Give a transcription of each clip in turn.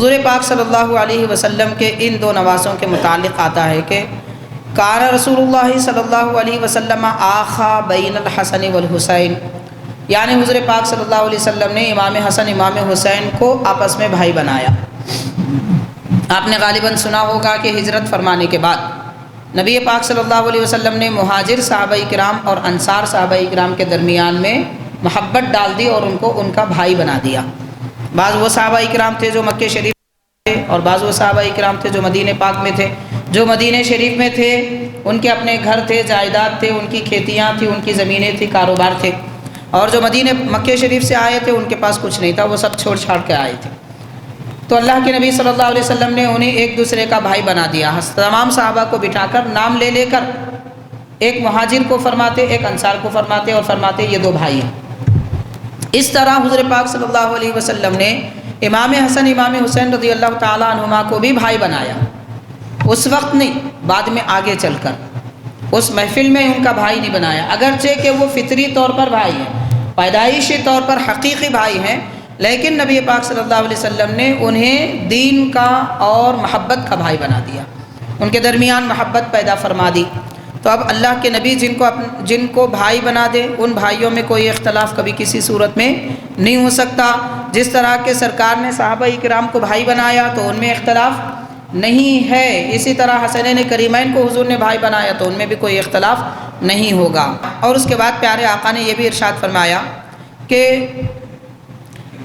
حضور پاک صلی اللہ علیہ وسلم کے ان دو نواسوں کے متعلق آتا ہے کہ کان رسول اللہ صلی اللہ علیہ وسلم آخا بین الحسن والحسین، یعنی حضور پاک صلی اللہ علیہ وسلم نے امام حسن امام حسین کو آپس میں بھائی بنایا۔ آپ نے غالباً سنا ہوگا کہ ہجرت فرمانے کے بعد نبی پاک صلی اللہ علیہ وسلم نے مہاجر صحابہ کرام اور انصار صحابہ کرام کے درمیان میں محبت ڈال دی اور ان کو ان کا بھائی بنا دیا۔ بعض وہ صحابہ کرام تھے جو مکہ شریف تھے اور بعض وہ صحابہ کرام تھے جو مدینہ پاک میں تھے۔ جو مدینہ شریف میں تھے ان کے اپنے گھر تھے، جائیداد تھے، ان کی کھیتیاں تھیں، ان کی زمینیں تھیں، کاروبار تھے، اور جو مکہ شریف سے آئے تھے ان کے پاس کچھ نہیں تھا، وہ سب چھوڑ چھاڑ کے آئے تھے۔ تو اللہ کے نبی صلی اللہ علیہ وسلم نے انہیں ایک دوسرے کا بھائی بنا دیا۔ تمام صحابہ کو بٹھا کر نام لے لے کر ایک مہاجر کو فرماتے، ایک انصار کو فرماتے، اور فرماتے یہ دو بھائی ہیں۔ اس طرح حضور پاک صلی اللہ علیہ وسلم نے امام حسن امام حسین رضی اللہ تعالیٰ عنہما کو بھی بھائی بنایا۔ اس وقت نہیں، بعد میں آگے چل کر اس محفل میں ان کا بھائی نہیں بنایا، اگرچہ کہ وہ فطری طور پر بھائی ہیں، پیدائشی طور پر حقیقی بھائی ہیں، لیکن نبی پاک صلی اللہ علیہ وسلم نے انہیں دین کا اور محبت کا بھائی بنا دیا، ان کے درمیان محبت پیدا فرما دی۔ تو اب اللہ کے نبی جن کو بھائی بنا دے، ان بھائیوں میں کوئی اختلاف کبھی کسی صورت میں نہیں ہو سکتا۔ جس طرح کہ سرکار نے صحابہ کرام کو بھائی بنایا تو ان میں اختلاف نہیں ہے، اسی طرح حسنین کریمین کو حضور نے بھائی بنایا تو ان میں بھی کوئی اختلاف نہیں ہوگا۔ اور اس کے بعد پیارے آقا نے یہ بھی ارشاد فرمایا کہ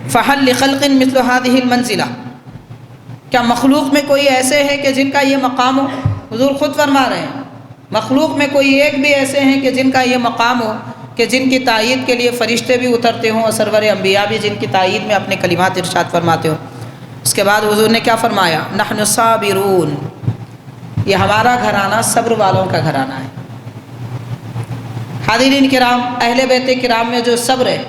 فَحَلْ لِخَلْقٍ مِثْلُ هَذِهِ الْمَنزِلَةِ، کیا مخلوق میں کوئی ایسے ہیں کہ جن کا یہ مقام ہو؟ حضور خود فرما رہے ہیں مخلوق میں کوئی ایک بھی ایسے ہیں کہ جن کا یہ مقام ہو کہ جن کی تائید کے لیے فرشتے بھی اترتے ہوں اور سرور انبیاء بھی جن کی تائید میں اپنے کلمات ارشاد فرماتے ہوں۔ اس کے بعد حضور نے کیا فرمایا؟ نحن صابرون، یہ ہمارا گھرانہ صبر والوں کا گھرانہ ہے۔ حاضرین کرام، اہل بیت کرام میں جو صبر ہے،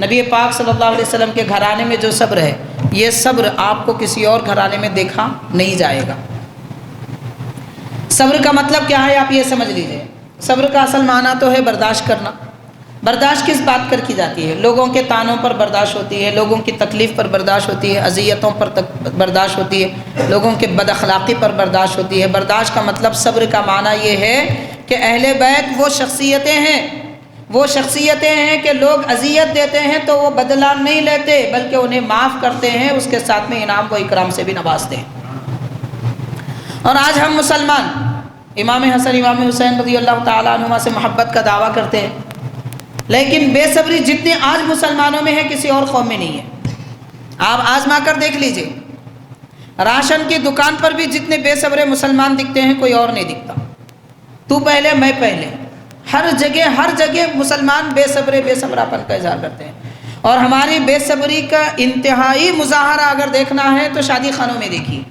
نبی پاک صلی اللہ علیہ وسلم کے گھرانے میں جو صبر ہے، یہ صبر آپ کو کسی اور گھرانے میں دیکھا نہیں جائے گا۔ صبر کا مطلب کیا ہے آپ یہ سمجھ لیجئے۔ صبر کا اصل معنی تو ہے برداشت کرنا۔ برداشت کس بات پر کی جاتی ہے؟ لوگوں کے طعنوں پر برداشت ہوتی ہے، لوگوں کی تکلیف پر برداشت ہوتی ہے، اذیتوں پر برداشت ہوتی ہے، لوگوں کے بد اخلاقی پر برداشت ہوتی ہے۔ برداشت کا مطلب صبر کا معنی یہ ہے کہ اہل بیت وہ شخصیتیں ہیں کہ لوگ اذیت دیتے ہیں تو وہ بدلہ نہیں لیتے بلکہ انہیں معاف کرتے ہیں، اس کے ساتھ میں انعام و اکرام سے بھی نوازتے ہیں۔ اور آج ہم مسلمان امام حسن امام حسین رضی اللہ تعالیٰ عنہما سے محبت کا دعویٰ کرتے ہیں، لیکن بے صبری جتنے آج مسلمانوں میں ہے کسی اور قوم میں نہیں ہے۔ آپ آزما کر دیکھ لیجئے، راشن کی دکان پر بھی جتنے بے صبر مسلمان دکھتے ہیں کوئی اور نہیں دکھتا۔ تو پہلے میں پہلے، ہر جگہ مسلمان بے صبراپن کا اظہار کرتے ہیں۔ اور ہماری بے صبری کا انتہائی مظاہرہ اگر دیکھنا ہے تو شادی خانوں میں دیکھیے۔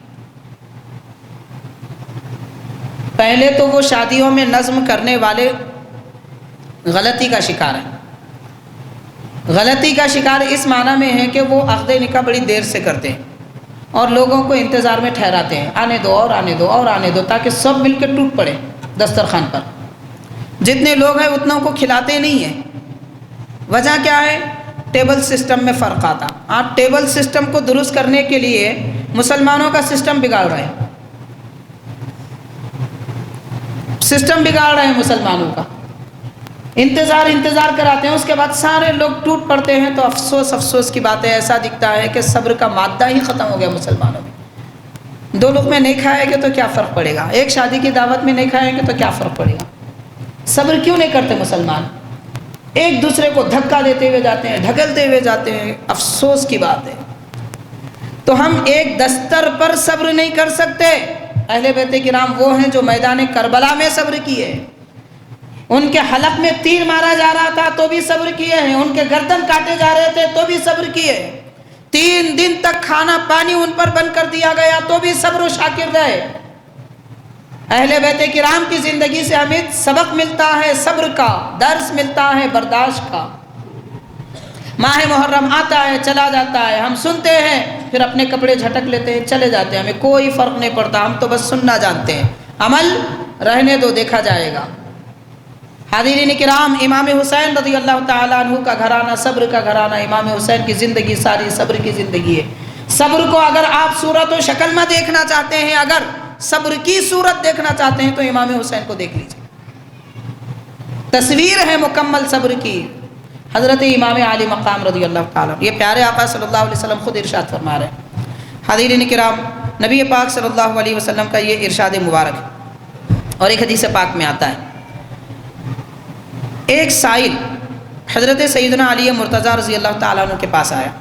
پہلے تو وہ شادیوں میں نظم کرنے والے غلطی کا شکار ہیں۔ غلطی کا شکار اس معنی میں ہے کہ وہ عقد نکاح بڑی دیر سے کرتے ہیں اور لوگوں کو انتظار میں ٹھہراتے ہیں، آنے دو اور آنے دو اور آنے دو، تاکہ سب مل کے ٹوٹ پڑے دسترخوان پر۔ جتنے لوگ ہیں اتنوں کو کھلاتے نہیں ہیں۔ وجہ کیا ہے؟ ٹیبل سسٹم میں فرق آتا۔ آپ ٹیبل سسٹم کو درست کرنے کے لیے مسلمانوں کا سسٹم بگاڑ رہے ہیں، سسٹم بگاڑ رہے ہیں مسلمانوں کا۔ انتظار کراتے ہیں، اس کے بعد سارے لوگ ٹوٹ پڑتے ہیں، تو افسوس کی بات ہے، ایسا دکھتا ہے کہ صبر کا مادہ ہی ختم ہو گیا مسلمانوں میں۔ دو لوگ میں نہیں کھائیں گے تو کیا فرق پڑے گا؟ ایک شادی کی دعوت میں نہیں کھائیں گے تو کیا فرق پڑے گا؟ صبر کیوں نہیں کرتے مسلمان؟ ایک دوسرے کو دھکا دیتے ہوئے جاتے ہیں، ڈھکلتے ہوئے جاتے ہیں، افسوس کی بات ہے۔ تو ہم ایک دستر پر صبر نہیں کر سکتے۔ اہل بیت کرام وہ ہیں جو میدان کربلا میں صبر کیے، ان کے حلق میں تیر مارا جا رہا تھا تو بھی صبر کیے ہیں، ان کے گردن کاٹے جا رہے تھے تو بھی صبر کیے، 3 دن تک کھانا پانی ان پر بند کر دیا گیا تو بھی صبر و شاکر رہے۔ اہل بیت کرام کی زندگی سے ہمیں سبق ملتا ہے، صبر کا درس ملتا ہے، برداشت کا۔ ماہ محرم آتا ہے چلا جاتا ہے، ہم سنتے ہیں پھر اپنے کپڑے جھٹک لیتے ہیں چلے جاتے ہیں، ہمیں کوئی فرق نہیں پڑتا، ہم تو بس سننا جانتے ہیں، عمل رہنے دو، دیکھا جائے گا۔ حاضرین کرام، امام حسین رضی اللہ تعالیٰ عنہ کا گھرانہ صبر کا گھرانہ، امام حسین کی زندگی ساری صبر کی زندگی ہے۔ صبر کو اگر آپ صورت و شکل میں دیکھنا چاہتے ہیں، اگر صبر کی صورت دیکھنا چاہتے ہیں تو امام حسین کو دیکھ لیجیے، تصویر ہے مکمل صبر کی۔ حضرت امام علی مقام رضی اللہ تعالیٰ، یہ پیارے آقا صلی اللہ علیہ وسلم خود ارشاد فرما رہے ہیں۔ حاضرین کرام، نبی پاک صلی اللہ علیہ وسلم کا یہ ارشاد مبارک ہے، اور ایک حدیث پاک میں آتا ہے، ایک سائل حضرت سیدنا علی مرتضیٰ رضی اللہ تعالیٰ عنہ کے پاس آیا۔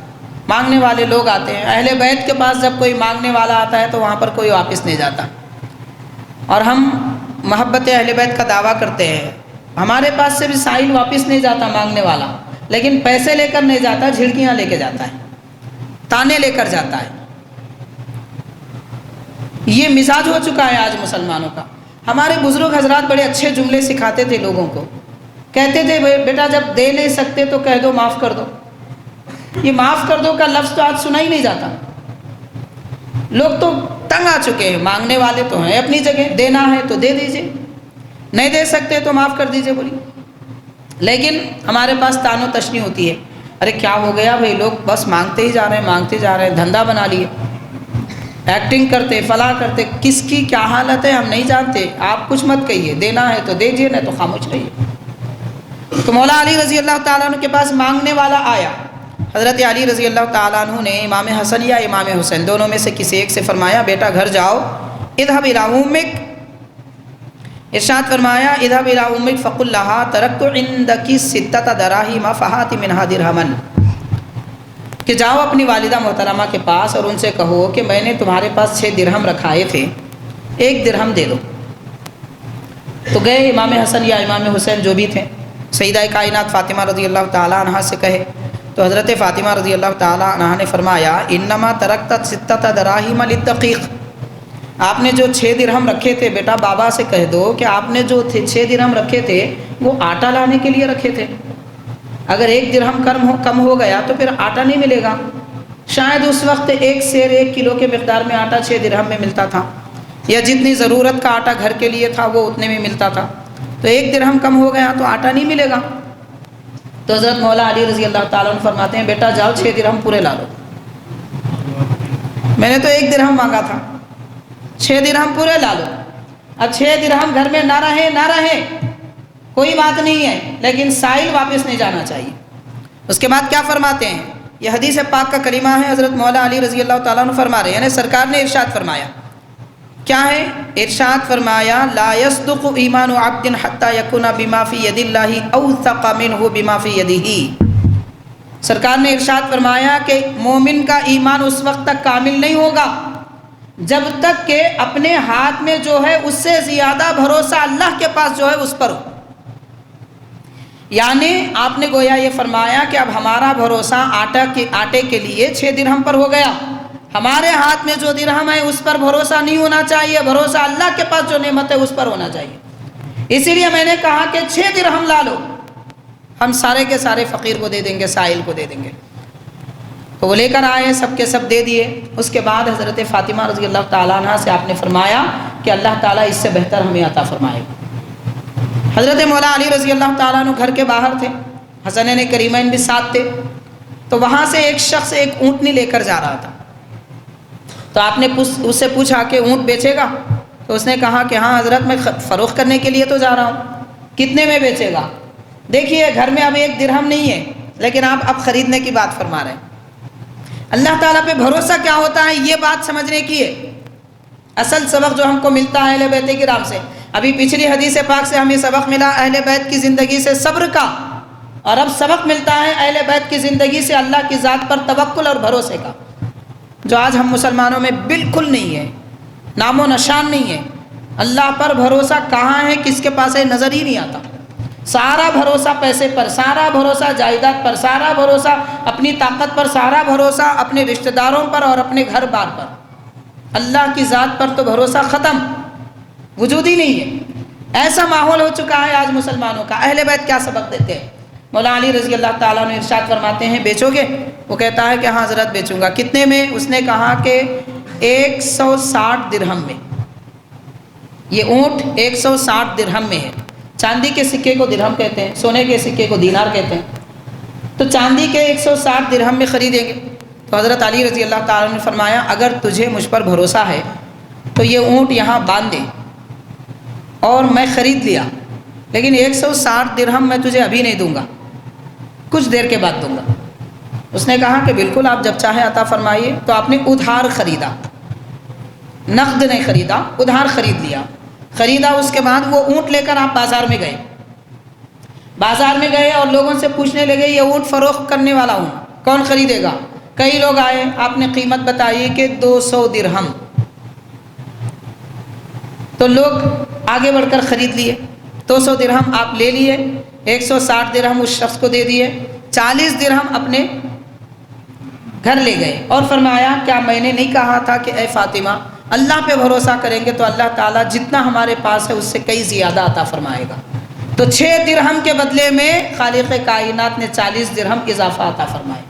مانگنے والے لوگ آتے ہیں، اہل بیت کے پاس جب کوئی مانگنے والا آتا ہے تو وہاں پر کوئی واپس نہیں جاتا، اور ہم محبت اہل بیت کا دعویٰ کرتے ہیں، ہمارے پاس سے بھی سائل واپس نہیں جاتا مانگنے والا، لیکن پیسے لے کر نہیں جاتا، جھڑکیاں لے کے جاتا ہے، تانے لے کر جاتا ہے۔ یہ مزاج ہو چکا ہے آج مسلمانوں کا۔ ہمارے بزرگ حضرات بڑے اچھے جملے سکھاتے تھے لوگوں کو، کہتے تھے بیٹا جب دے نہیں سکتے تو کہہ دو معاف کر دو۔ یہ معاف کر دو کا لفظ تو آج سنا ہی نہیں جاتا، لوگ تو تنگ آ چکے ہیں۔ مانگنے والے تو ہیں اپنی جگہ، دینا ہے تو دے دیجئے، نہیں دے سکتے تو معاف کر دیجئے بولی، لیکن ہمارے پاس تان و تشنی ہوتی ہے، ارے کیا ہو گیا بھائی، لوگ بس مانگتے ہی جا رہے ہیں، مانگتے جا رہے ہیں، دھندا بنا لیے، ایکٹنگ کرتے، فلاں کرتے، کس کی کیا حالت ہے ہم نہیں جانتے۔ آپ کچھ مت کہیے، دینا ہے تو دیجئے، نہیں تو خاموش رہیے۔ تو مولا علی رضی اللہ تعالیٰ عنہ کے پاس مانگنے والا آیا، حضرت علی رضی اللہ تعالیٰ عنہ نے امام حسن یا امام حسین دونوں میں سے کسی ایک سے فرمایا بیٹا گھر جاؤ، اذهب الى امک، ارشاد فرمایا اذهب الى امک فقل لها ترکت عندك 6 دراہم فہات منها درہما، کہ جاؤ اپنی والدہ محترمہ کے پاس اور ان سے کہو کہ میں نے تمہارے پاس 6 درہم رکھائے تھے، 1 درہم دے دو۔ تو گئے امام حسن یا امام حسین جو بھی تھے، سیدہ کائنات فاطمہ رضی اللہ تعالیٰ عنہ سے کہے تو حضرت فاطمہ رضی اللہ تعالیٰ عنہ نے فرمایا انما ترکت 6 دراہم للدقیق، آپ نے جو 6 درہم رکھے تھے بیٹا بابا سے کہہ دو کہ آپ نے جو 6 درہم رکھے تھے وہ آٹا لانے کے لیے رکھے تھے، اگر 1 درہم کم ہو گیا تو پھر آٹا نہیں ملے گا، شاید اس وقت 1 سیر 1 کلو کے مقدار میں آٹا 6 درہم میں ملتا تھا، یا جتنی ضرورت کا آٹا گھر کے لیے تھا وہ اتنے میں ملتا تھا، تو 1 درہم کم ہو گیا تو آٹا نہیں ملے گا۔ تو حضرت مولا علی رضی اللہ تعالیٰ عنہ فرماتے ہیں بیٹا جاؤ 6 درہم پورے لا لو، میں نے تو 1 درہم مانگا تھا، 6 درہم پورے لا لو۔ اب 6 درہم گھر میں نہ رہے کوئی بات نہیں ہے، لیکن سائل واپس نہیں جانا چاہیے۔ اس کے بعد کیا فرماتے ہیں، یہ حدیث پاک کا کلمہ ہے، حضرت مولا علی رضی اللہ تعالیٰ عنہ فرما رہے ہیں، یعنی سرکار نے ارشاد فرمایا، کیا ہے ارشاد فرمایا لا يصدق ایمان عبد حتى يكون بما في يد الله اوثق منه بما في يده، سرکار نے ارشاد فرمایا کہ مومن کا ایمان اس وقت تک کامل نہیں ہوگا جب تک کہ اپنے ہاتھ میں جو ہے اس سے زیادہ بھروسہ اللہ کے پاس جو ہے اس پر ہو۔ یعنی آپ نے گویا یہ فرمایا کہ اب ہمارا بھروسہ آٹے کے لیے 6 درہم پر ہو گیا، ہمارے ہاتھ میں جو درہم ہے اس پر بھروسہ نہیں ہونا چاہیے، بھروسہ اللہ کے پاس جو نعمت ہے اس پر ہونا چاہیے۔ اسی لیے میں نے کہا کہ 6 درہم لا لو، ہم سارے کے سارے فقیر کو دے دیں گے، سائل کو دے دیں گے۔ تو وہ لے کر آئے، سب کے سب دے دیے۔ اس کے بعد حضرت فاطمہ رضی اللہ تعالیٰ عنہ سے آپ نے فرمایا کہ اللہ تعالیٰ اس سے بہتر ہمیں عطا فرمائے گا۔ حضرت مولا علی رضی اللہ تعالیٰ عنہ گھر کے باہر تھے، حسنین کریمین بھی ساتھ تھے، تو وہاں سے ایک شخص ایک اونٹنی لے کر جا رہا تھا، تو آپ نے اس سے پوچھا کہ اونٹ بیچے گا؟ تو اس نے کہا کہ ہاں حضرت میں فروخت کرنے کے لیے تو جا رہا ہوں۔ کتنے میں بیچے گا؟ دیکھیے گھر میں اب 1 درہم نہیں ہے، لیکن آپ اب خریدنے کی بات فرما رہے ہیں۔ اللہ تعالیٰ پہ بھروسہ کیا ہوتا ہے یہ بات سمجھنے کی ہے۔ اصل سبق جو ہم کو ملتا ہے اہل بیت کرام سے، ابھی پچھلی حدیث پاک سے ہمیں سبق ملا اہل بیت کی زندگی سے صبر کا، اور اب سبق ملتا ہے اہل بیت کی زندگی سے اللہ کی ذات پر توکل اور بھروسے کا، جو آج ہم مسلمانوں میں بالکل نہیں ہے، نام و نشان نہیں ہے۔ اللہ پر بھروسہ کہاں ہے، کس کے پاس ہے، نظر ہی نہیں آتا۔ سارا بھروسہ پیسے پر، سارا بھروسہ جائیداد پر، سارا بھروسہ اپنی طاقت پر، سارا بھروسہ اپنے رشتہ داروں پر اور اپنے گھر بار پر۔ اللہ کی ذات پر تو بھروسہ ختم، وجود ہی نہیں ہے۔ ایسا ماحول ہو چکا ہے آج مسلمانوں کا۔ اہل بیت کیا سبق دیتے ہیں؟ مولا علی رضی اللہ تعالیٰ نے ارشاد فرماتے ہیں بیچو گے؟ وہ کہتا ہے کہ ہاں حضرت بیچوں گا۔ کتنے میں؟ اس نے کہا کہ 160 درہم میں۔ یہ اونٹ 160 درہم میں ہے۔ چاندی کے سکے کو درہم کہتے ہیں، سونے کے سکے کو دینار کہتے ہیں۔ تو چاندی کے 160 درہم میں خریدیں گے۔ تو حضرت علی رضی اللہ تعالیٰ عنہ نے فرمایا اگر تجھے مجھ پر بھروسہ ہے تو یہ اونٹ یہاں باندھ دے اور میں خرید لیا، لیکن 160 درہم میں تجھے ابھی نہیں دوں گا، کچھ دیر کے بعد دوں گا۔ اس نے کہا کہ بالکل آپ جب چاہیں عطا فرمائیے۔ تو آپ نے ادھار خریدا، نقد نہیں خریدا، ادھار خرید لیا۔ خریدا، اس کے بعد وہ اونٹ لے کر آپ بازار میں گئے۔ بازار میں گئے اور لوگوں سے پوچھنے لگے یہ اونٹ فروخت کرنے والا ہوں، کون خریدے گا؟ کئی لوگ آئے، آپ نے قیمت بتائی کہ 200 درہم۔ تو لوگ آگے بڑھ کر خرید لیے، 200 درہم آپ لے لیے، 160 درہم اس شخص کو دے دیے، 40 درہم اپنے گھر لے گئے اور فرمایا کیا میں نے نہیں کہا تھا کہ اے فاطمہ اللہ پہ بھروسہ کریں گے تو اللہ تعالیٰ جتنا ہمارے پاس ہے اس سے کئی زیادہ عطا فرمائے گا۔ تو 6 درہم کے بدلے میں خالق کائنات نے 40 درہم اضافہ عطا فرمائے،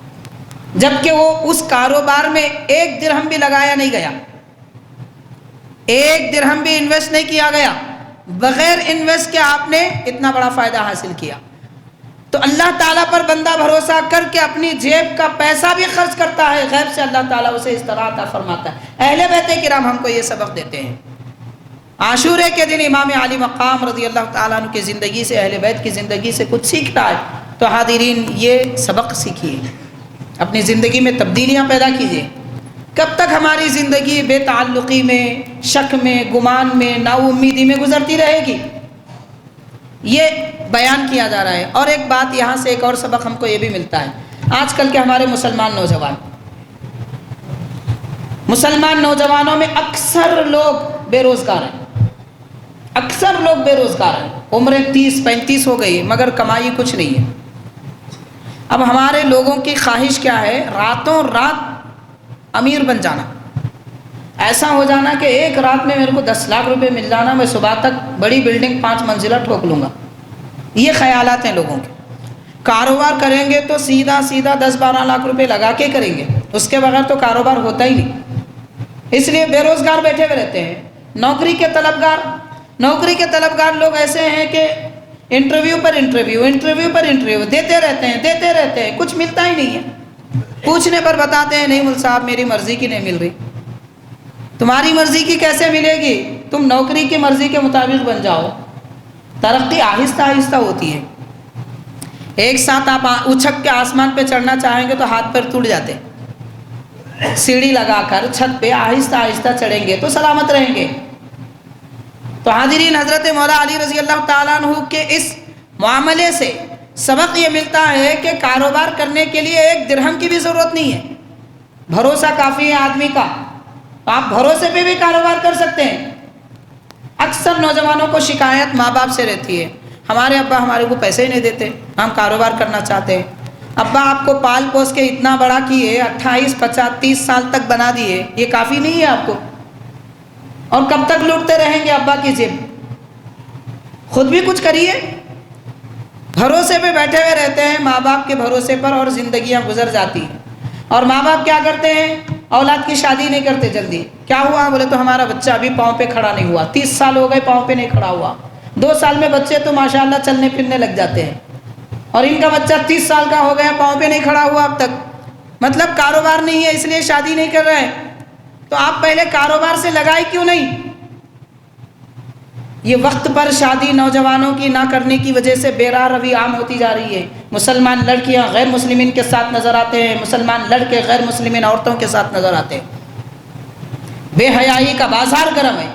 جبکہ وہ اس کاروبار میں 1 درہم بھی لگایا نہیں گیا، 1 درہم بھی انویسٹ نہیں کیا گیا، بغیر انویسٹ کے آپ نے اتنا بڑا فائدہ حاصل کیا۔ تو اللہ تعالیٰ پر بندہ بھروسہ کر کے اپنی جیب کا پیسہ بھی خرچ کرتا ہے، غیب سے اللہ تعالیٰ اسے اس طرح عطا فرماتا ہے۔ اہل بیت کرام ہم کو یہ سبق دیتے ہیں۔ عاشورے کے دن امام علی مقام رضی اللہ تعالیٰ عنہ کی زندگی سے، اہل بیت کی زندگی سے کچھ سیکھتا ہے تو حاضرین یہ سبق سیکھیے، اپنی زندگی میں تبدیلیاں پیدا کیجیے۔ کب تک ہماری زندگی بے تعلقی میں، شک میں، گمان میں، نا امیدی میں گزرتی رہے گی؟ یہ بیان کیا جا رہا ہے۔ اور ایک بات یہاں سے ایک اور سبق ہم کو یہ بھی ملتا ہے، آج کل کے ہمارے مسلمان نوجوانوں میں اکثر لوگ بے روزگار ہیں، اکثر لوگ بے روزگار ہیں، عمریں 30-35 ہو گئی مگر کمائی کچھ نہیں ہے۔ اب ہمارے لوگوں کی خواہش کیا ہے؟ راتوں رات امیر بن جانا، ایسا ہو جانا کہ ایک رات میں میرے کو 10 لاکھ روپے مل جانا، میں صبح تک بڑی بلڈنگ 5 منزلہ ٹھوک لوں گا۔ یہ خیالات ہیں لوگوں کے۔ کاروبار کریں گے تو سیدھا 10-12 لاکھ روپے لگا کے کریں گے، اس کے بغیر تو کاروبار ہوتا ہی نہیں۔ اس لیے بے روزگار بیٹھے ہوئے رہتے ہیں۔ نوکری کے طلبگار لوگ ایسے ہیں کہ انٹرویو پر انٹرویو دیتے رہتے ہیں، کچھ ملتا ہی نہیں ہے۔ پوچھنے پر بتاتے ہیں نہیں مول صاحب میری مرضی کی نہیں مل رہی۔ تمہاری مرضی کی کیسے ملے گی؟ تم نوکری کی مرضی کے مطابق بن جاؤ۔ ترقی آہستہ آہستہ ہوتی ہے، ایک ساتھ آپ اچھک کے آسمان پہ چڑھنا چاہیں گے تو ہاتھ پیر ٹوٹ جاتے، سیڑھی لگا کر چھت پہ آہستہ آہستہ چڑھیں گے تو سلامت رہیں گے۔ تو حاضرین، حضرت مولا علی رضی اللہ تعالیٰ عنہ کے اس معاملے سے سبق یہ ملتا ہے کہ کاروبار کرنے کے لیے 1 درہم کی بھی ضرورت نہیں ہے، بھروسہ کافی ہے آدمی کا، آپ بھروسے پہ بھی کاروبار کر سکتے ہیں۔ اکثر نوجوانوں کو شکایت ماں باپ سے رہتی ہے، ہمارے ابا ہمارے کو پیسے ہی نہیں دیتے، ہم کاروبار کرنا چاہتے ہیں۔ ابا آپ کو پال پوس کے اتنا بڑا کیے، 28 50 30 سال تک بنا دیے، یہ کافی نہیں ہے آپ کو؟ اور کب تک لوٹتے رہیں گے ابا کی جیب؟ خود بھی کچھ کریے۔ بھروسے پہ بیٹھے ہوئے رہتے ہیں ماں باپ کے بھروسے پر، اور زندگیاں گزر جاتی ہیں۔ اور ماں باپ کیا کرتے ہیں؟ اولاد کی شادی نہیں کرتے جلدی۔ کیا ہوا؟ بولے تو ہمارا بچہ ابھی پاؤں پہ کھڑا نہیں ہوا، 30 سال ہو گئے پاؤں پہ نہیں کھڑا ہوا۔ 2 سال میں بچے تو ماشاءاللہ چلنے پھرنے لگ جاتے ہیں، اور ان کا بچہ 30 سال کا ہو گیا پاؤں پہ نہیں کھڑا ہوا اب تک، مطلب کاروبار نہیں ہے اس لیے شادی نہیں کر رہے۔ تو آپ پہلے کاروبار سے لگائی کیوں نہیں؟ یہ وقت پر شادی نوجوانوں کی نہ کرنے کی وجہ سے بے راہ روی عام ہوتی جا رہی ہے۔ مسلمان لڑکیاں غیر مسلمین کے ساتھ نظر آتے ہیں، مسلمان لڑکے غیر مسلمین عورتوں کے ساتھ نظر آتے ہیں۔ بے حیائی کا بازار گرم ہے،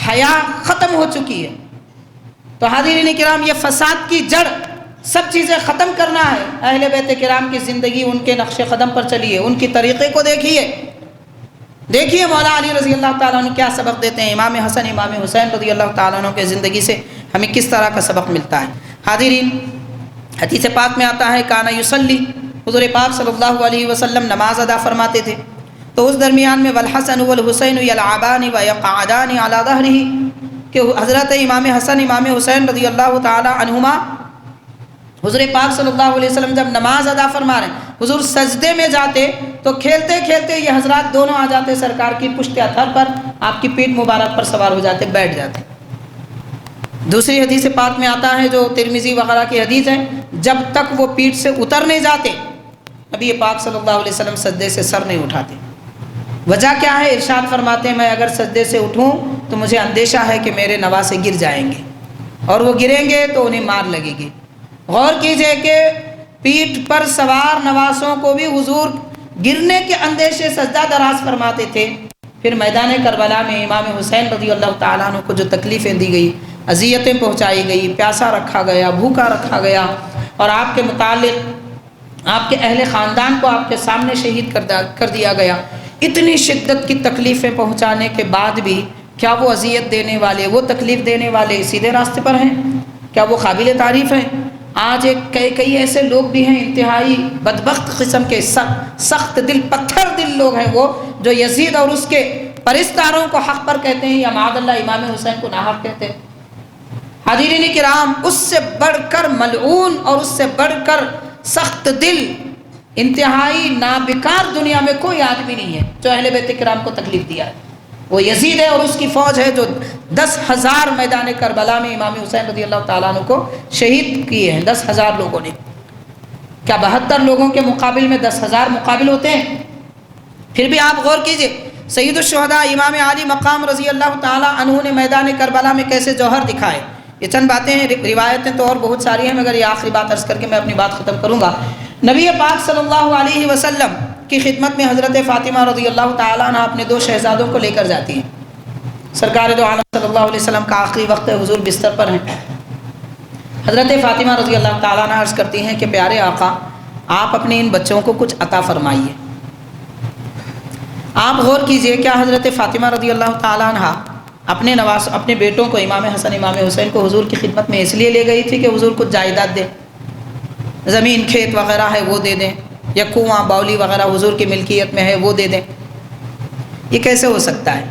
حیا ختم ہو چکی ہے۔ تو حاضرین کرام، یہ فساد کی جڑ سب چیزیں ختم کرنا ہے۔ اہل بیت کرام کی زندگی ان کے نقش قدم پر چلیے، ان کی طریقے کو دیکھیے مولا علی رضی اللہ تعالیٰ عنہ کیا سبق دیتے ہیں۔ امام حسن امام حسین رضی اللہ تعالیٰ عنہ کے زندگی سے ہمیں کس طرح کا سبق ملتا ہے۔ حاضرین، حدیث پاک میں آتا ہے کانا یصلی، حضور پاک صلی اللہ علیہ وسلم نماز ادا فرماتے تھے تو اس درمیان میں والحسن والحسین یلعبان ویقعدان علی ظہرہ، کہ حضرت امام حسن امام حسین رضی اللہ تعالیٰ عنہما حضور پاک صلی اللہ علیہ وسلم جب نماز ادا فرما رہے ہیں، حضور سجدے میں جاتے تو کھیلتے کھیلتے یہ حضرات دونوں آ جاتے سرکار کی پشت اتھر پر، آپ کی پیٹھ مبارک پر سوار ہو جاتے، بیٹھ جاتے۔ دوسری حدیث پاک میں آتا ہے جو ترمذی وغیرہ کی حدیث ہے، جب تک وہ پیٹھ سے اتر نہیں جاتے نبی پاک صلی اللہ علیہ وسلم سجدے سے سر نہیں اٹھاتے۔ وجہ کیا ہے؟ ارشاد فرماتے ہیں میں اگر سجدے سے اٹھوں تو مجھے اندیشہ ہے کہ میرے نواسے گر جائیں گے، اور وہ گریں گے تو انہیں مار لگے گی۔ غور کیجئے کہ پیٹھ پر سوار نواسوں کو بھی حضور گرنے کے اندیشے سجدہ دراز فرماتے تھے۔ پھر میدان کربلا میں امام حسین رضی اللہ تعالیٰ عنہ کو جو تکلیفیں دی گئی، اذیتیں پہنچائی گئی، پیاسا رکھا گیا، بھوکا رکھا گیا، اور آپ کے متعلق آپ کے اہل خاندان کو آپ کے سامنے شہید کر دیا گیا، اتنی شدت کی تکلیفیں پہنچانے کے بعد بھی کیا وہ اذیت دینے والے، وہ تکلیف دینے والے سیدھے راستے پر ہیں؟ کیا وہ قابل تعریف ہیں؟ آج کئی ایسے لوگ بھی ہیں انتہائی بدبخت قسم کے سخت دل پتھر دل لوگ ہیں، وہ جو یزید اور اس کے پرستاروں کو حق پر کہتے ہیں یا معاذ اللہ امام حسین کو ناحق کہتے ہیں۔ حاضرین کرام، اس سے بڑھ کر ملعون اور اس سے بڑھ کر سخت دل انتہائی نابکار دنیا میں کوئی آدمی نہیں ہے جو اہل بیت کرام کو تکلیف دیا ہے۔ وہ یزید ہے اور اس کی فوج ہے جو 10,000 میدان کربلا میں امام حسین رضی اللہ تعالیٰ عنہ کو شہید کیے ہیں، 10,000 لوگوں نے۔ کیا 72 لوگوں کے مقابل میں 10,000 مقابل ہوتے ہیں؟ پھر بھی آپ غور کیجئے، سید الشہداء امام علی مقام رضی اللہ تعالیٰ عنہ نے میدان کربلا میں کیسے جوہر دکھائے۔ یہ چند باتیں ہیں، روایتیں تو اور بہت ساری ہیں، مگر یہ آخری بات عرض کر کے میں اپنی بات ختم کروں گا۔ نبی پاک صلی اللہ علیہ وسلم کی خدمت میں حضرت فاطمہ رضی اللہ تعالیٰ عنہ اپنے 2 شہزادوں کو لے کر جاتی ہیں۔ سرکار دو عالم صلی اللہ علیہ وسلم کا آخری وقت ہے، حضور بستر پر ہیں۔ حضرت فاطمہ رضی اللہ تعالیٰ عنہ عرض کرتی ہیں کہ پیارے آقا، آپ اپنے ان بچوں کو کچھ عطا فرمائیے۔ آپ غور کیجئے، کیا حضرت فاطمہ رضی اللہ تعالیٰ عنہ اپنے بیٹوں کو امام حسن امام حسین کو حضور کی خدمت میں اس لیے لے گئی تھی کہ حضور کچھ جائیداد دے، زمین کھیت وغیرہ ہے وہ دے دیں، یا کنواں باولی وغیرہ حضور کی ملکیت میں ہے وہ دے دیں؟ یہ کیسے ہو سکتا ہے؟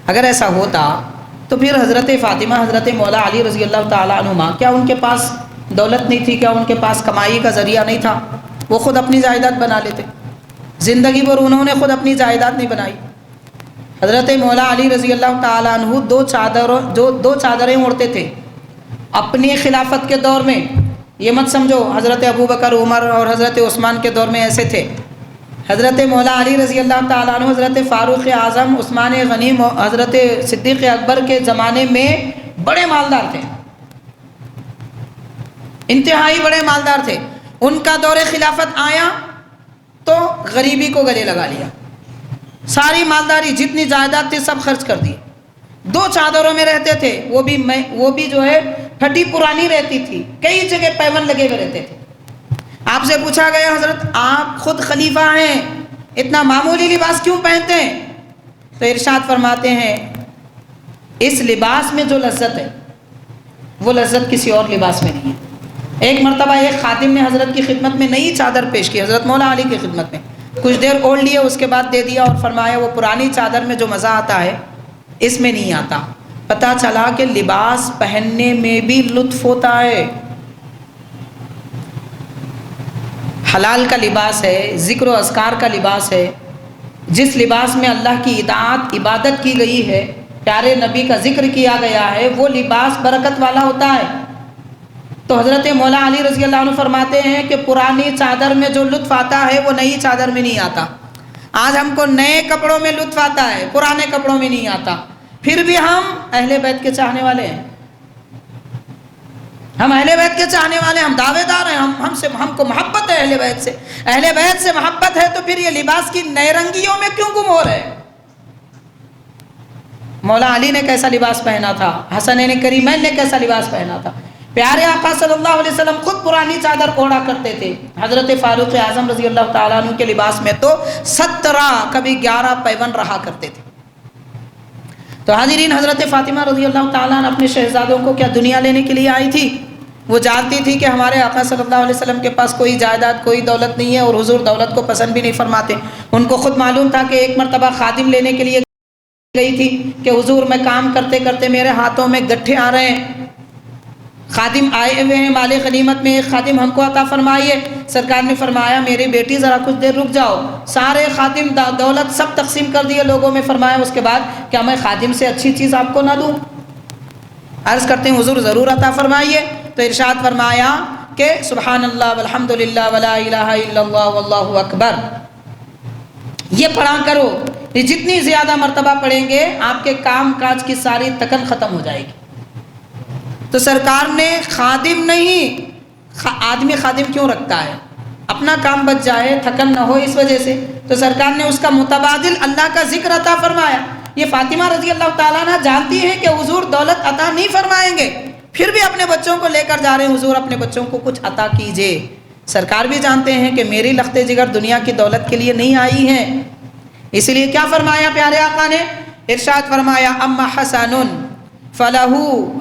اگر ایسا ہوتا تو پھر حضرت فاطمہ حضرت مولا علی رضی اللہ تعالیٰ عنہما، کیا ان کے پاس دولت نہیں تھی؟ کیا ان کے پاس کمائی کا ذریعہ نہیں تھا؟ وہ خود اپنی جائیداد بنا لیتے۔ زندگی پر انہوں نے خود اپنی جائیداد نہیں بنائی۔ حضرت مولا علی رضی اللہ تعالیٰ عنہ دو چادریں اوڑھتے تھے اپنی خلافت کے دور میں۔ یہ مت سمجھو حضرت ابوبکر عمر اور حضرت عثمان کے دور میں ایسے تھے۔ حضرت مولا علی رضی اللہ تعالیٰ عنہ، حضرت فاروق اعظم، عثمان غنی، حضرت صدیق اکبر کے زمانے میں بڑے مالدار تھے، انتہائی بڑے مالدار تھے۔ ان کا دور خلافت آیا تو غریبی کو گلے لگا لیا، ساری مالداری جتنی جائیداد تھی سب خرچ کر دی۔ 2 چادروں میں رہتے تھے، وہ بھی جو ہے پھٹی پرانی رہتی تھی، کئی جگہ پیون لگے ہوئے رہتے تھے۔ آپ سے پوچھا گیا حضرت آپ خود خلیفہ ہیں، اتنا معمولی لباس کیوں پہنتے ہیں؟ تو ارشاد فرماتے ہیں اس لباس میں جو لذت ہے وہ لذت کسی اور لباس میں نہیں ہے۔ ایک مرتبہ ایک خادم نے حضرت کی خدمت میں نئی چادر پیش کی، حضرت مولا علی کی خدمت میں، کچھ دیر اوڑھ لیے، اس کے بعد دے دیا اور فرمایا وہ پرانی چادر میں جو مزہ آتا ہے اس میں نہیں آتا۔ پتہ چلا کہ لباس پہننے میں بھی لطف ہوتا ہے۔ حلال کا لباس ہے، ذکر و اذکار کا لباس ہے، جس لباس میں اللہ کی اطاعت عبادت کی گئی ہے، پیارے نبی کا ذکر کیا گیا ہے، وہ لباس برکت والا ہوتا ہے۔ تو حضرت مولا علی رضی اللہ عنہ فرماتے ہیں کہ پرانی چادر میں جو لطف آتا ہے وہ نئی چادر میں نہیں آتا۔ آج ہم کو نئے کپڑوں میں لطف آتا ہے، پرانے کپڑوں میں نہیں آتا۔ پھر بھی ہم اہل بیت کے چاہنے والے ہیں، ہم اہل بیت کے چاہنے والے ہیں، ہم دعوے دار ہیں، ہم کو محبت ہے اہل بیت سے۔ اہل بیت سے محبت ہے تو پھر یہ لباس کی نئے رنگیوں میں کیوں گم ہو رہے ہیں؟ مولا علی نے کیسا لباس پہنا تھا، حسنین کریمین نے کیسا لباس پہنا تھا۔ پیارے آقا صلی اللہ علیہ وسلم خود پرانی چادر اوڑھا کرتے تھے۔ حضرت فاروق اعظم رضی اللہ تعالیٰ عنہ کے لباس میں تو 17 کبھی 11 پیون رہا کرتے تھے۔ تو حاضرین، حضرت فاطمہ رضی اللہ تعالیٰ عنہ اپنے شہزادوں کو کیا دنیا لینے کے لیے آئی تھی؟ وہ جانتی تھی کہ ہمارے آقا صلی اللہ علیہ وسلم کے پاس کوئی جائیداد کوئی دولت نہیں ہے، اور حضور دولت کو پسند بھی نہیں فرماتے۔ ان کو خود معلوم تھا کہ ایک مرتبہ خادم لینے کے لیے گئی تھی کہ حضور میں کام کرتے کرتے میرے ہاتھوں میں گٹھے آ رہے ہیں، خادم آئے ہوئے ہیں مال غنیمت میں، ایک خادم ہم کو عطا فرمائیے۔ سرکار نے فرمایا میری بیٹی ذرا کچھ دیر رک جاؤ۔ سارے خادم دولت سب تقسیم کر دیے لوگوں میں۔ فرمایا اس کے بعد کیا میں خادم سے اچھی چیز آپ کو نہ دوں؟ عرض کرتے ہیں حضور ضرور عطا فرمائیے۔ تو ارشاد فرمایا کہ سبحان اللہ والحمدللہ ولا الہ الا اللہ واللہ اکبر، یہ پڑھا کرو۔ یہ جتنی زیادہ مرتبہ پڑھیں گے آپ کے کام کاج کی ساری تکن ختم ہو جائے گی۔ تو سرکار نے خادم نہیں، آدمی خادم کیوں رکھتا ہے؟ اپنا کام بچ جائے، تھکن نہ ہو، اس وجہ سے تو سرکار نے اس کا متبادل اللہ کا ذکر عطا فرمایا۔ یہ فاطمہ رضی اللہ تعالیٰ عنہ جانتی ہیں کہ حضور دولت عطا نہیں فرمائیں گے، پھر بھی اپنے بچوں کو لے کر جا رہے ہیں، حضور اپنے بچوں کو کچھ عطا کیجئے۔ سرکار بھی جانتے ہیں کہ میری لخت جگر دنیا کی دولت کے لیے نہیں آئی ہے، اس لیے کیا فرمایا پیارے آقا نے؟ ارشاد فرمایا اما حسن فلہ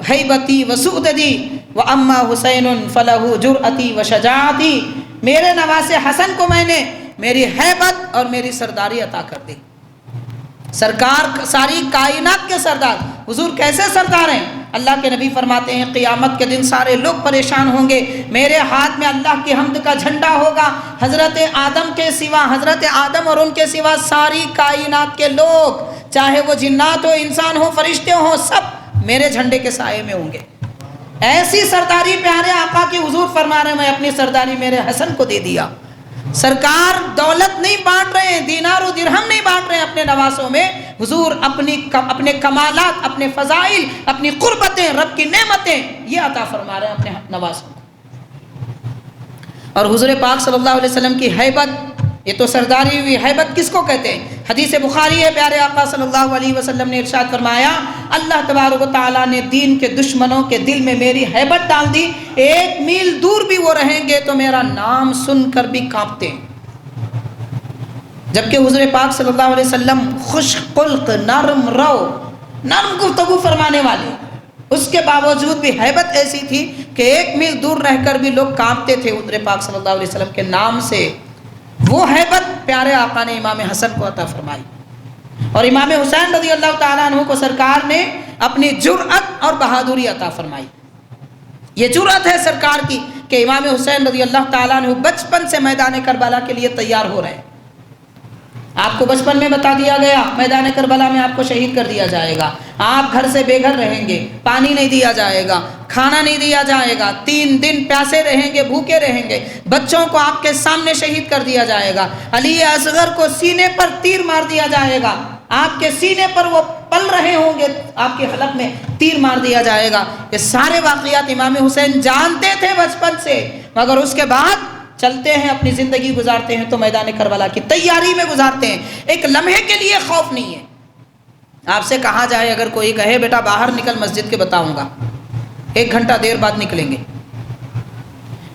ہیبتی وسؤددی واما حسین فلہ جرأتی وشجاعتی، میرے نواسے حسن کو میں نے میری ہیبت اور میری سرداری عطا کر دی۔ سرکار ساری کائنات کے سردار، حضور کیسے سردار ہیں؟ اللہ کے نبی فرماتے ہیں قیامت کے دن سارے لوگ پریشان ہوں گے، میرے ہاتھ میں اللہ کی حمد کا جھنڈا ہوگا، حضرت آدم کے سوا، حضرت آدم اور ان کے سوا ساری کائنات کے لوگ، چاہے وہ جنات ہو، انسان ہو، فرشتے ہوں، سب میرے جھنڈے کے سائے میں ہوں گے۔ ایسی سرداری پیارے آقا کی حضور فرما رہے ہیں میں اپنی سرداری میرے حسن کو دے دیا۔ سرکار دولت نہیں بانٹ رہے ہیں، دینار و درہم نہیں بانٹ رہے ہیں اپنے نواسوں میں، حضور اپنے کمالات، اپنے فضائل، اپنی قربتیں، رب کی نعمتیں یہ عطا فرما رہے ہیں اپنے نواسوں کو۔ اور حضور پاک صلی اللہ علیہ وسلم کی ہیبت، یہ تو سرداری ہوئی، ہیبت کس کو کہتے ہیں؟ حدیث بخاری ہے، پیارے آقا صلی اللہ علیہ وسلم نے ارشاد فرمایا اللہ تبارک و تعالیٰ نے دین کے دشمنوں کے دل میں میری ہیبت ڈال دی، 1 میل دور بھی وہ رہیں گے تو میرا نام سن کر بھی کانپتے ہیں۔ جبکہ حضور پاک صلی اللہ علیہ وسلم خوش خلق، نرم رو، نرم گفتگو فرمانے والے، اس کے باوجود بھی ہیبت ایسی تھی کہ 1 میل دور رہ کر بھی لوگ کانپتے تھے حضور پاک صلی اللہ علیہ وسلم کے نام سے۔ وہ ہیبت پیارے آقا نے امام حسن کو عطا فرمائی، اور امام حسین رضی اللہ تعالیٰ عنہ کو سرکار نے اپنی جرأت اور بہادری عطا فرمائی۔ یہ جرأت ہے سرکار کی کہ امام حسین رضی اللہ تعالیٰ عنہ بچپن سے میدان کربلا کے لیے تیار ہو رہے ہیں۔ آپ کو بچپن میں بتا دیا گیا میدان کربلا میں آپ کو شہید کر دیا جائے گا، آپ گھر سے بے گھر رہیں گے، پانی نہیں دیا جائے گا، کھانا نہیں دیا جائے گا، 3 دن پیاسے رہیں گے، بھوکے رہیں گے، بچوں کو آپ کے سامنے شہید کر دیا جائے گا، علی اصغر کو سینے پر تیر مار دیا جائے گا، آپ کے سینے پر وہ پل رہے ہوں گے، آپ کے حلق میں تیر مار دیا جائے گا۔ یہ سارے واقعات امام حسین جانتے تھے بچپن سے، مگر اس کے بعد چلتے ہیں، اپنی زندگی گزارتے ہیں تو میدان کربلا کی تیاری میں گزارتے ہیں، ایک لمحے کے لیے خوف نہیں ہے۔ آپ سے کہا جائے، اگر کوئی کہے بیٹا باہر نکل مسجد کے بتاؤں گا، 1 گھنٹہ دیر بعد نکلیں گے۔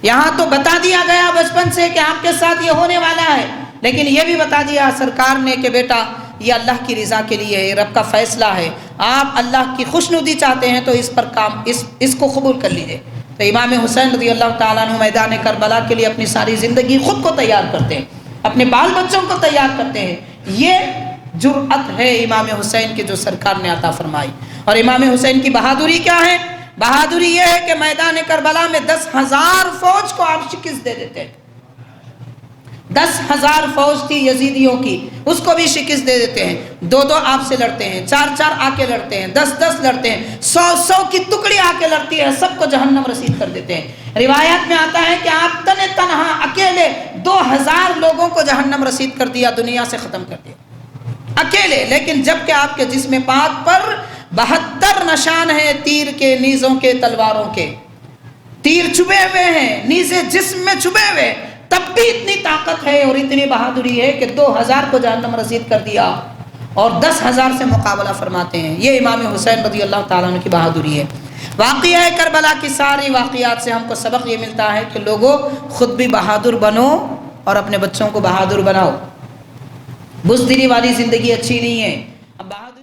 یہاں تو بتا دیا گیا بچپن سے کہ آپ کے ساتھ یہ ہونے والا ہے، لیکن یہ بھی بتا دیا سرکار نے کہ بیٹا یہ اللہ کی رضا کے لیے ہے، رب کا فیصلہ ہے، آپ اللہ کی خوشنودی چاہتے ہیں تو اس پر کام اس کو قبول کر لیجئے۔ تو امام حسین رضی اللہ تعالیٰ عنہ میدان کربلا کے لیے اپنی ساری زندگی خود کو تیار کرتے ہیں، اپنے بال بچوں کو تیار کرتے ہیں۔ یہ جرأت ہے امام حسین کی جو سرکار نے عطا فرمائی۔ اور امام حسین کی بہادری کیا ہے؟ بہادری یہ ہے کہ میدان کربلا میں 10,000 فوج کو آپ شکست دے دیتے ہیں۔ 10,000 فوج تھی یزیدیوں کی، اس کو بھی شکست دے دیتے ہیں، 2 آپ سے لڑتے ہیں، 4 آ کے لڑتے ہیں، 10 لڑتے ہیں، 100 کی ٹکڑی آ کے لڑتی ہے، سب کو جہنم رسید کر دیتے ہیں۔ روایات میں آتا ہے کہ آپ تنہا اکیلے 2,000 لوگوں کو جہنم رسید کر دیا، دنیا سے ختم کر دیا اکیلے۔ لیکن جب کہ آپ کے جسم پاک پر 72 نشان ہیں تیر کے، نیزوں کے، تلواروں کے، تیر چبھے ہوئے ہیں، نیزے جسم میں چبھے ہوئے، تب بھی اتنی طاقت ہے اور اتنی بہادری ہے کہ 2,000 کو جہنم رسید کر دیا اور 10,000 سے مقابلہ فرماتے ہیں۔ یہ امام حسین رضی اللہ تعالیٰ عنہ کی بہادری ہے۔ واقعہ کربلا کی ساری واقعات سے ہم کو سبق یہ ملتا ہے کہ لوگوں خود بھی بہادر بنو اور اپنے بچوں کو بہادر بناؤ۔ بزدلی والی زندگی اچھی نہیں ہے۔ اب بہادر